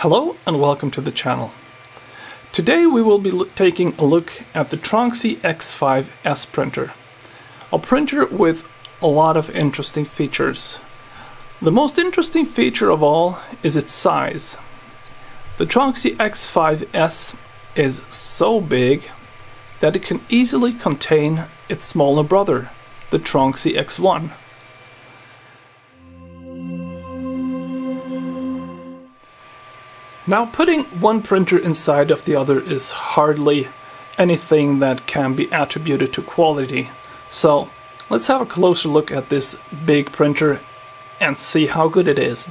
Hello and welcome to the channel. Today we will be taking a look at the TronXY X5s printer. A printer with a lot of interesting features. The most interesting feature of all is its size. The TronXY X5s is so big that it can easily contain its smaller brother, the TronXY X1. Now, putting one printer inside of the other is hardly anything that can be attributed to quality. So let's have a closer look at this big printer and see how good it is.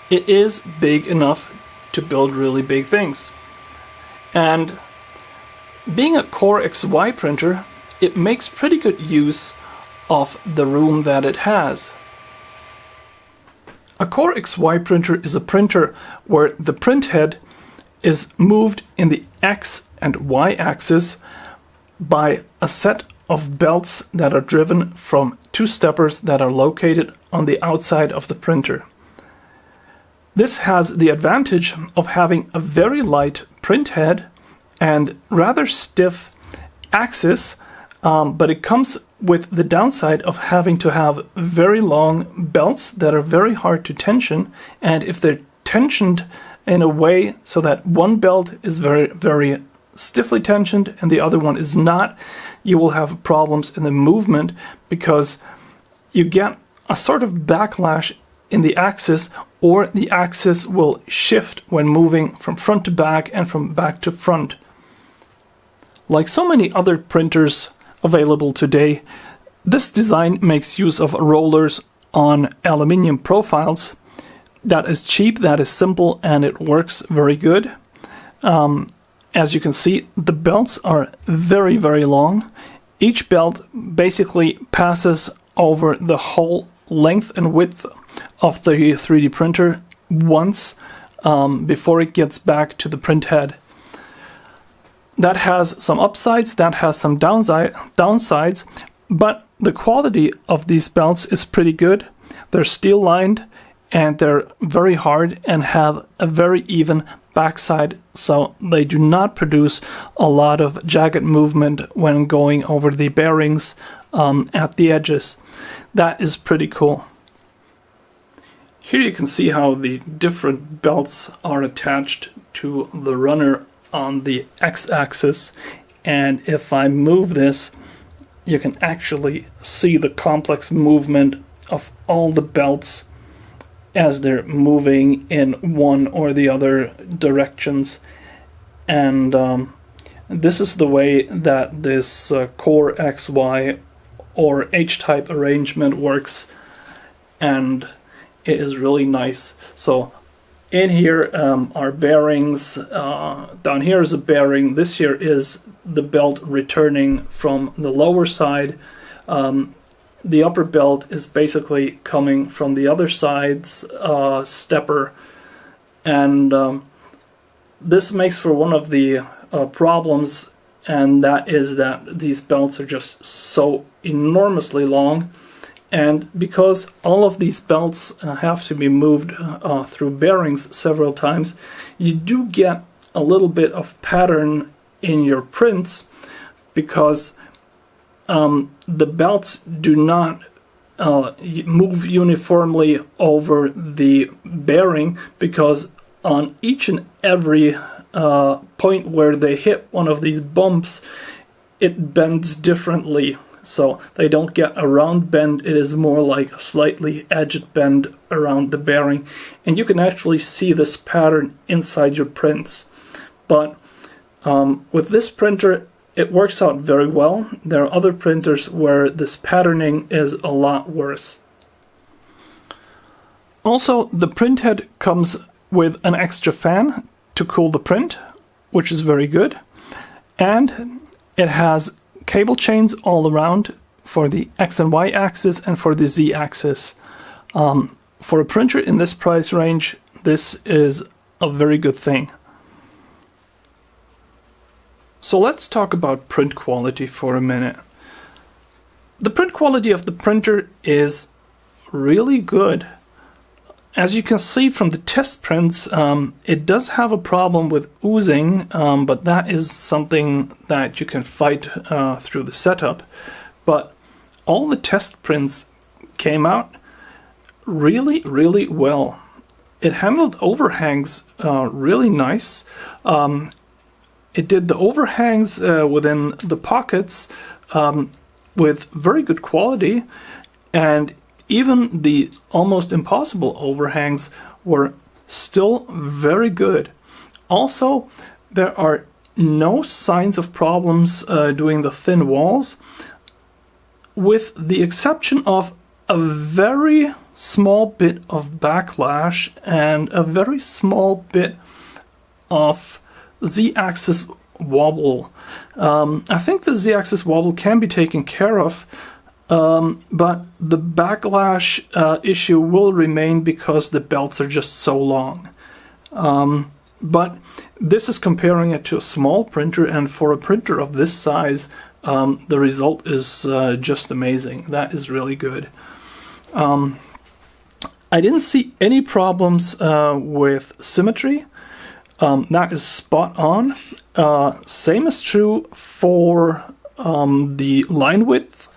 It is big enough to build really big things. And being a Core XY printer, it makes pretty good use of the room that it has. A Core XY printer is a printer where the print head is moved in the X and Y axis by a set of belts that are driven from two steppers that are located on the outside of the printer. This has the advantage of having a very light print head and rather stiff axis, but it comes with the downside of having to have very long belts that are very hard to tension, and if they're tensioned in a way so that one belt is very stiffly tensioned and the other one is not, you will have problems in the movement because you get a sort of backlash in the axis, or the axis will shift when moving from front to back and from back to front. Like so many other printers available today, this design makes use of rollers on aluminium profiles. That is cheap, that is simple, and it works very good. As you can see, the belts are very long. Each belt basically passes over the whole length and width of the 3D printer once before it gets back to the print head. That has some upsides, that has some downsides, but the quality of these belts is pretty good. They're steel lined and they're very hard and have a very even backside, so they do not produce a lot of jagged movement when going over the bearings at the edges. That is pretty cool. Here you can see how the different belts are attached to the runner on the X-axis, and if I move this, you can actually see the complex movement of all the belts as they're moving in one or the other directions. And this is the way that this Core XY or H-type arrangement works, and it is really nice. So in here are bearings. Down here is a bearing. This here is the belt returning from the lower side. The upper belt is basically coming from the other side's stepper, and this makes for one of the problems, and that is that these belts are just so enormously long. And because all of these belts have to be moved through bearings several times, you do get a little bit of pattern in your prints because the belts do not move uniformly over the bearing, because on each and every point where they hit one of these bumps, it bends differently. So they don't get a round bend, it is more like a slightly edged bend around the bearing. And you can actually see this pattern inside your prints. But with this printer, it works out very well. There are other printers where this patterning is a lot worse. Also, the print head comes with an extra fan to cool the print, which is very good. And it has cable chains all around for the X and Y axis and for the Z axis. For a printer in this price range, this is a very good thing. So let's talk about print quality for a minute. The print quality of the printer is really good. as you can see from the test prints, it does have a problem with oozing, but that is something that you can fight through the setup. But all the test prints came out really, really well. It handled overhangs really nice. It did the overhangs within the pockets with very good quality, and even the almost impossible overhangs were still very good. Also, there are no signs of problems doing the thin walls, with the exception of a very small bit of backlash and a very small bit of Z-axis wobble. I think the Z-axis wobble can be taken care of, but the backlash issue will remain because the belts are just so long. But this is comparing it to a small printer, and for a printer of this size, the result is just amazing. That is really good. I didn't see any problems with symmetry. That is spot on. Same is true for the line width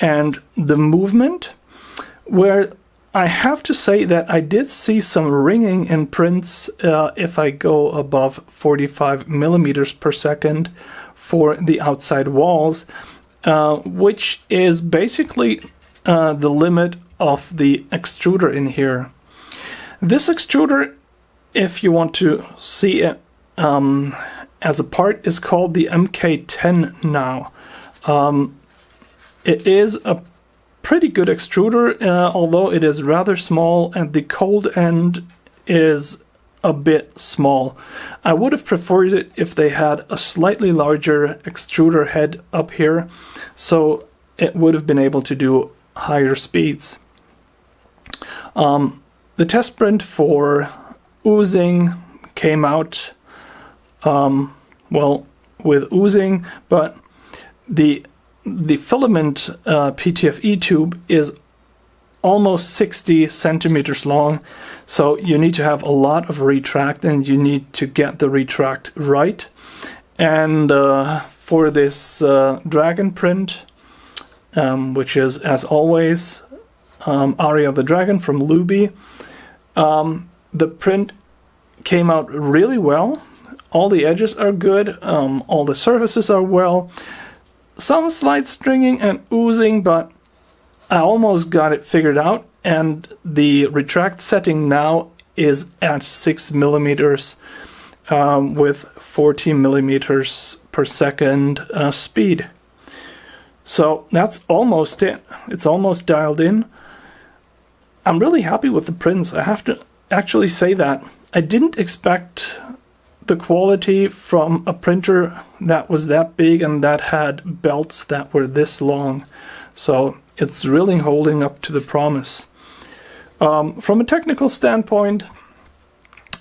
and the movement, where I have to say that I did see some ringing in prints if I go above 45 millimeters per second for the outside walls, which is basically the limit of the extruder in here. This extruder, if you want to see it as a part, is called the MK10 now. It is a pretty good extruder, although it is rather small and the cold end is a bit small. I would have preferred it if they had a slightly larger extruder head up here, so it would have been able to do higher speeds. The test print for oozing came out well with oozing, but the filament PTFE tube is almost 60 centimeters long, so you need to have a lot of retract and you need to get the retract right. And for this dragon print, which is, as always, Aria the Dragon from Luby, the print came out really well. All the edges are good, all the surfaces are well. Some slight stringing and oozing, but I almost got it figured out, and the retract setting now is at 6 millimeters with 14 millimeters per second speed. So that's almost it. It's almost dialed in. I'm really happy with the prints. I have to actually say that. I didn't expect the quality from a printer that was that big and that had belts that were this long. So it's really holding up to the promise. From a technical standpoint,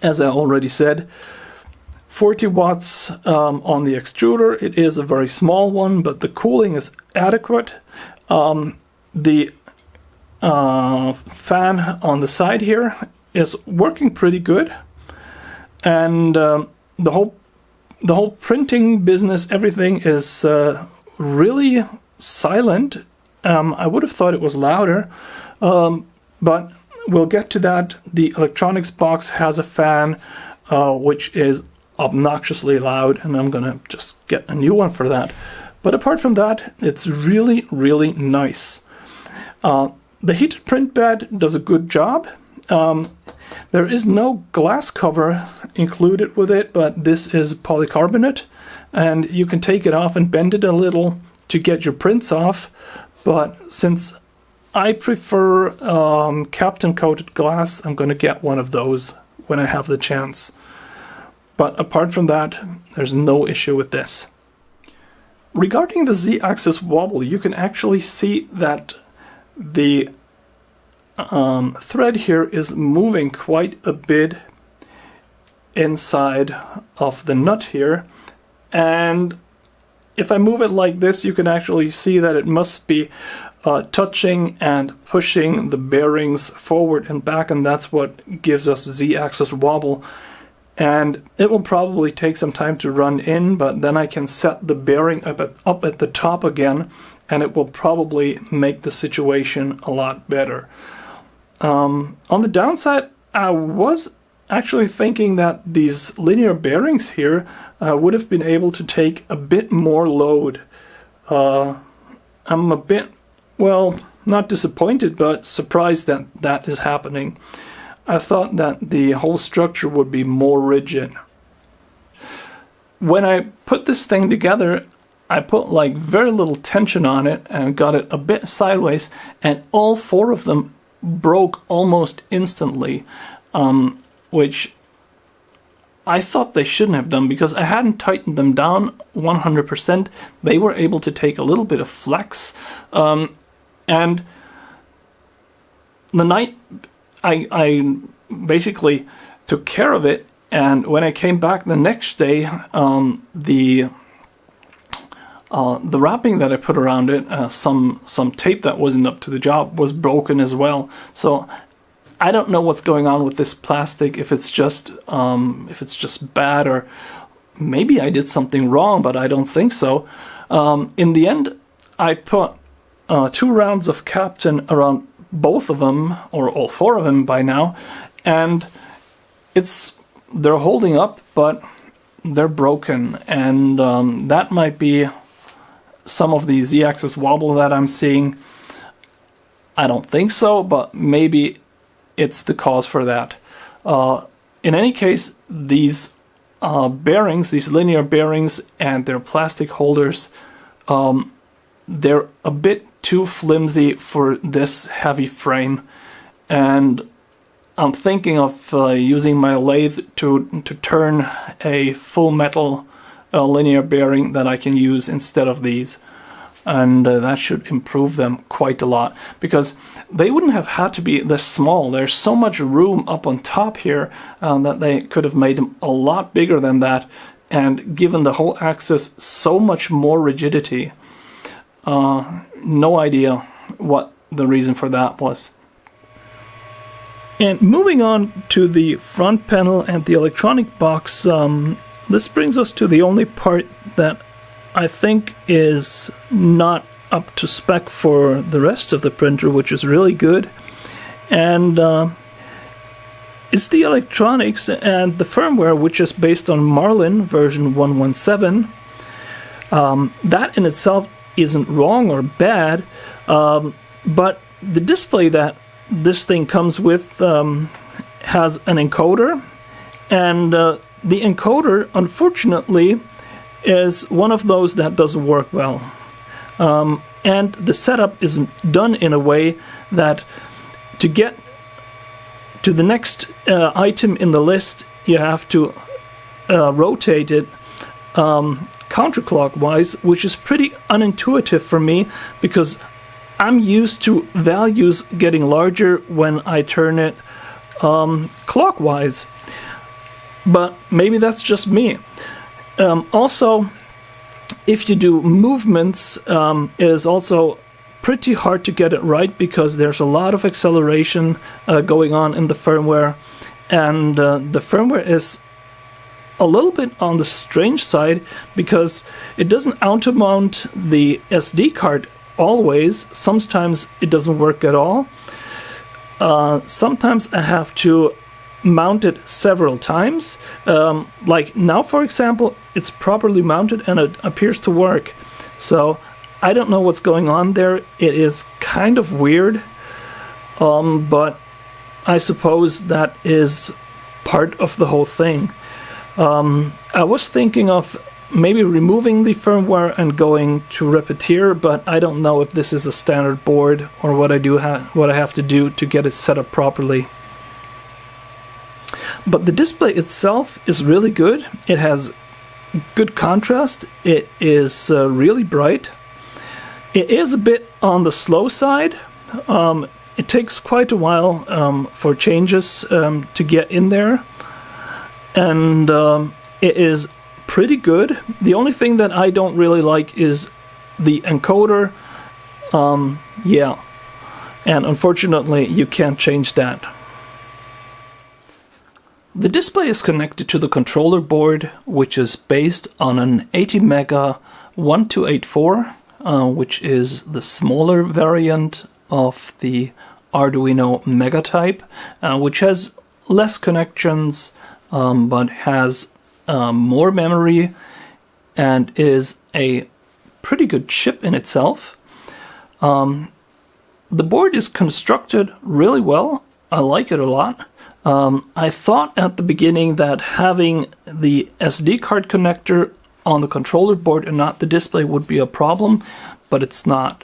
as I already said, 40 watts on the extruder. It is a very small one, but the cooling is adequate. The fan on the side here is working pretty good, and the whole printing business, everything is really silent. I would have thought it was louder, but we'll get to that. The electronics box has a fan which is obnoxiously loud, and I'm gonna just get a new one for that. But apart from that, it's really, really nice. The heated print bed does a good job. There is no glass cover included with it, but this is polycarbonate, and you can take it off and bend it a little to get your prints off. But since I prefer Captain coated glass, I'm going to get one of those when I have the chance. But apart from that, there's no issue with this. Regarding the Z-axis wobble, you can actually see that the thread here is moving quite a bit inside of the nut here, and if I move it like this, you can actually see that it must be touching and pushing the bearings forward and back, and that's what gives us Z-axis wobble. And it will probably take some time to run in, but then I can set the bearing up at the top again, and it will probably make the situation a lot better. On the downside, I was actually thinking that these linear bearings here would have been able to take a bit more load. I'm a bit, well, not disappointed, but surprised that that is happening. I thought that the whole structure would be more rigid. When I put this thing together, I put like very little tension on it and got it a bit sideways, and all four of them broke almost instantly, which I thought they shouldn't have done because I hadn't tightened them down 100%. They were able to take a little bit of flex, and the night I basically took care of it, and when I came back the next day, the wrapping that I put around it, some tape that wasn't up to the job, was broken as well. So I don't know what's going on with this plastic. If it's just bad, or maybe I did something wrong, but I don't think so. In the end, I put 2 rounds of Captain around both of them, or all 4 of them by now, and they're holding up, but they're broken, and that might be some of the Z-axis wobble that I'm seeing. I don't think so, but maybe it's the cause for that. In any case, these bearings, these linear bearings and their plastic holders, they're a bit too flimsy for this heavy frame, and I'm thinking of using my lathe to turn a full metal linear bearing that I can use instead of these, and that should improve them quite a lot, because they wouldn't have had to be this small. There's so much room up on top here that they could have made them a lot bigger than that and given the whole axis so much more rigidity. No idea what the reason for that was. And moving on to the front panel and the electronic box, this brings us to the only part that I think is not up to spec for the rest of the printer, which is really good. And it's the electronics and the firmware, which is based on Marlin version 117. That in itself isn't wrong or bad, but the display that this thing comes with has an encoder, and the encoder, unfortunately, is one of those that doesn't work well. And the setup is done in a way that to get to the next item in the list, you have to rotate it counterclockwise, which is pretty unintuitive for me because I'm used to values getting larger when I turn it clockwise. But maybe that's just me. Also, if you do movements, it is also pretty hard to get it right because there's a lot of acceleration going on in the firmware, and the firmware is a little bit on the strange side because it doesn't auto-mount the SD card always. Sometimes it doesn't work at all. Sometimes I have to mount it several times. Like now, for example, it's properly mounted and it appears to work. So I don't know what's going on there. It is kind of weird, but I suppose that is part of the whole thing. I was thinking of maybe removing the firmware and going to Repetier, but I don't know if this is a standard board or what I have to do to get it set up properly. But the display itself is really good. It has good contrast. It is really bright. It is a bit on the slow side. It takes quite a while for changes to get in there. And it is pretty good. The only thing that I don't really like is the encoder. Yeah, and unfortunately you can't change that. The display is connected to the controller board, which is based on an 80 mega 1284, which is the smaller variant of the Arduino Mega type, which has less connections, but has more memory and is a pretty good chip in itself. The board is constructed really well. I like it a lot. I thought at the beginning that having the SD card connector on the controller board and not the display would be a problem, but it's not.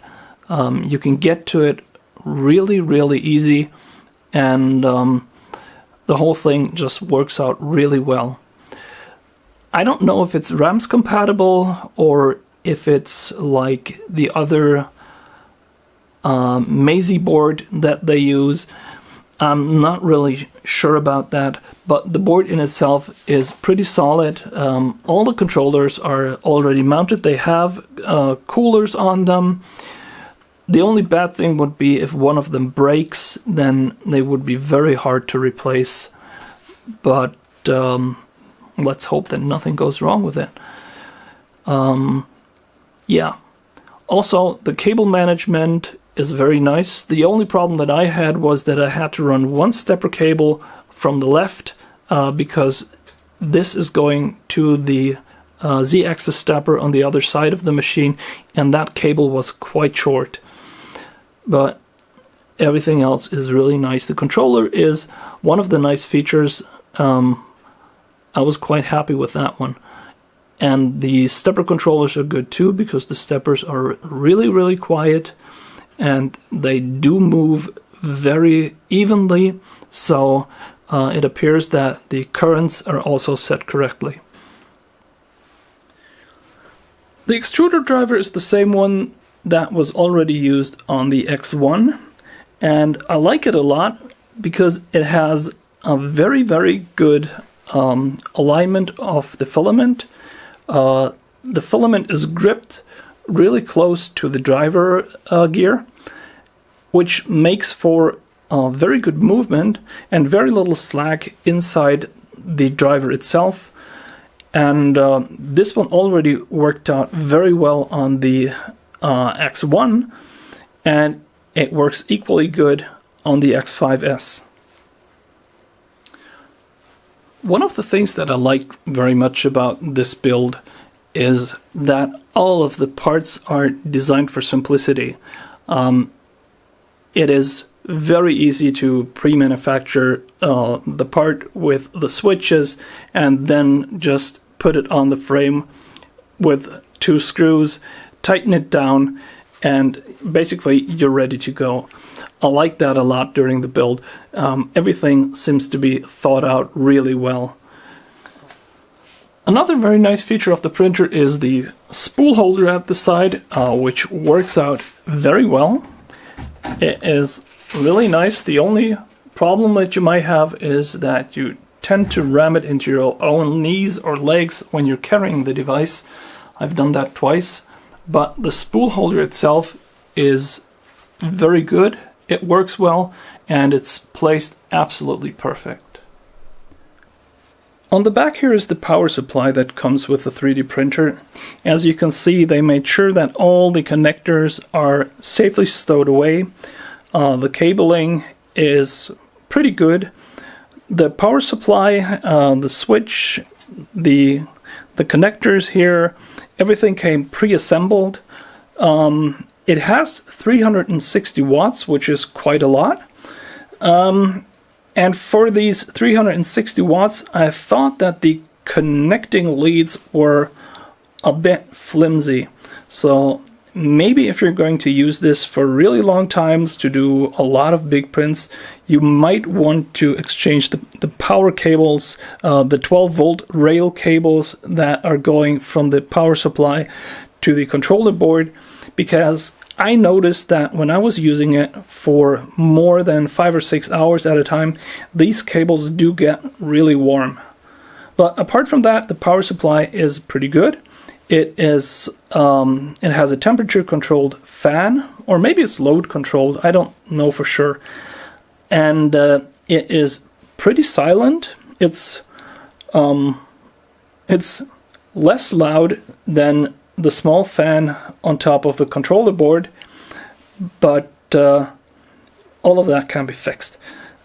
You can get to it really, really easy, and the whole thing just works out really well. I don't know if it's RAMs compatible or if it's like the other Maisie board that they use. I'm not really sure about that, but the board in itself is pretty solid. All the controllers are already mounted. They have coolers on them. The only bad thing would be if one of them breaks, then they would be very hard to replace. But let's hope that nothing goes wrong with it. Yeah. Also, the cable management is very nice. The only problem that I had was that I had to run one stepper cable from the left because this is going to the Z-axis stepper on the other side of the machine, and that cable was quite short. But everything else is really nice. The controller is one of the nice features. I was quite happy with that one. And the stepper controllers are good too, because the steppers are really, really quiet and they do move very evenly, so it appears that the currents are also set correctly. The extruder driver is the same one that was already used on the X1, and I like it a lot because it has a very, very good alignment of the filament. The filament is gripped really close to the driver gear, which makes for very good movement and very little slack inside the driver itself. And this one already worked out very well on the X1, and it works equally good on the X5s. One of the things that I like very much about this build is that all of the parts are designed for simplicity. It is very easy to pre-manufacture the part with the switches and then just put it on the frame with 2 screws, tighten it down, and basically you're ready to go. I like that a lot during the build. Everything seems to be thought out really well. Another very nice feature of the printer is the spool holder at the side, which works out very well. It is really nice. The only problem that you might have is that you tend to ram it into your own knees or legs when you're carrying the device. I've done that twice, but the spool holder itself is very good. It works well, and it's placed absolutely perfect. On the back here is the power supply that comes with the 3D printer. As you can see, they made sure that all the connectors are safely stowed away. The cabling is pretty good. The power supply, the switch, the connectors here, everything came pre-assembled. It has 360 watts, which is quite a lot. And for these 360 watts, I thought that the connecting leads were a bit flimsy. So maybe if you're going to use this for really long times to do a lot of big prints, you might want to exchange the power cables, the 12-volt rail cables that are going from the power supply to the controller board, because I noticed that when I was using it for more than 5 or 6 hours at a time, these cables do get really warm. But apart from that, the power supply is pretty good. It has a temperature-controlled fan, or maybe it's load controlled, I don't know for sure. And it is pretty silent. It's less loud than the small fan on top of the controller board, but all of that can be fixed.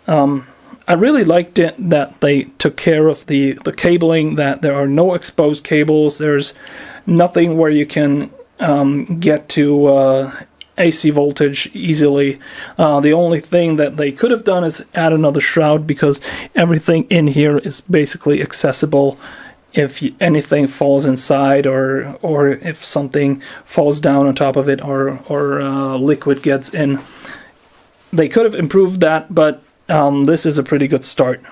I really liked it that they took care of the cabling, that there are no exposed cables, there's nothing where you can get to AC voltage easily. The only thing that they could have done is add another shroud, because everything in here is basically accessible if anything falls inside, or if something falls down on top of it, or liquid gets in. They could have improved that, but this is a pretty good start.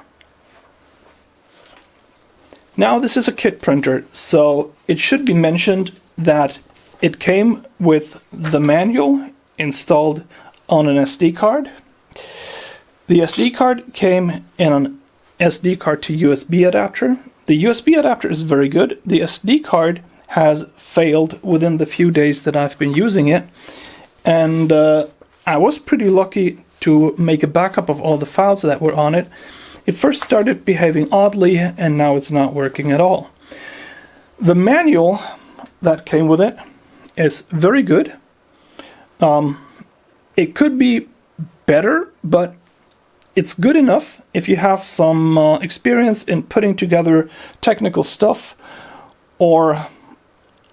Now, this is a kit printer, so it should be mentioned that it came with the manual installed on an SD card. The SD card came in an SD card to USB adapter. The USB adapter is very good. The SD card has failed within the few days that I've been using it, and I was pretty lucky to make a backup of all the files that were on it. It first started behaving oddly, and now it's not working at all. The manual that came with it is very good. It could be better, but it's good enough. If you have some experience in putting together technical stuff, or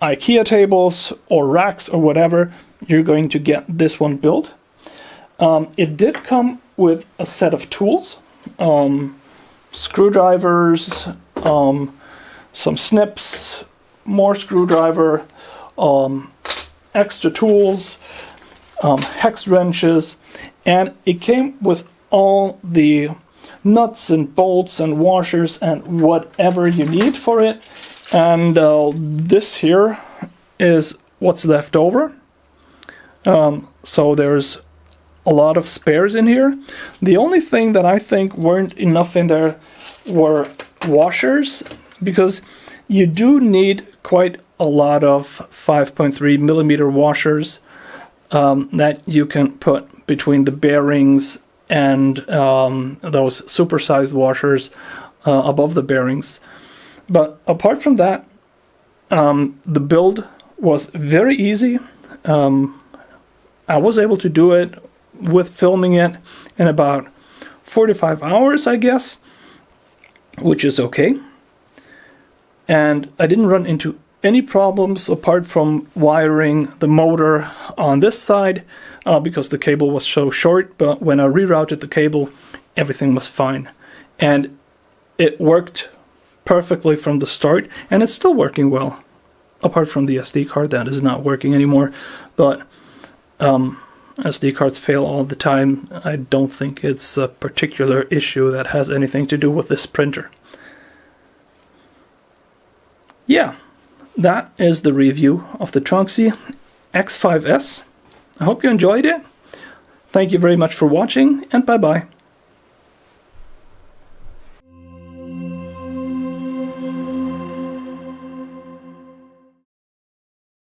IKEA tables, or racks, or whatever, you're going to get this one built. It did come with a set of tools, screwdrivers, some snips, more screwdriver, extra tools, hex wrenches, and it came with all the nuts and bolts and washers and whatever you need for it. And this here is what's left over. So there's a lot of spares in here. The only thing that I think weren't enough in there were washers, because you do need quite a lot of 5.3 millimeter washers that you can put between the bearings and those supersized washers above the bearings. But apart from that, the build was very easy. I was able to do it with filming it in about 45 hours, I guess, which is okay. And I didn't run into any problems apart from wiring the motor on this side because the cable was so short, but when I rerouted the cable, everything was fine. And it worked perfectly from the start, and it's still working well, apart from the SD card that is not working anymore. But SD cards fail all the time. I don't think it's a particular issue that has anything to do with this printer. Yeah, that is the review of the TronXY X5s. I hope you enjoyed it. Thank you very much for watching, and bye-bye.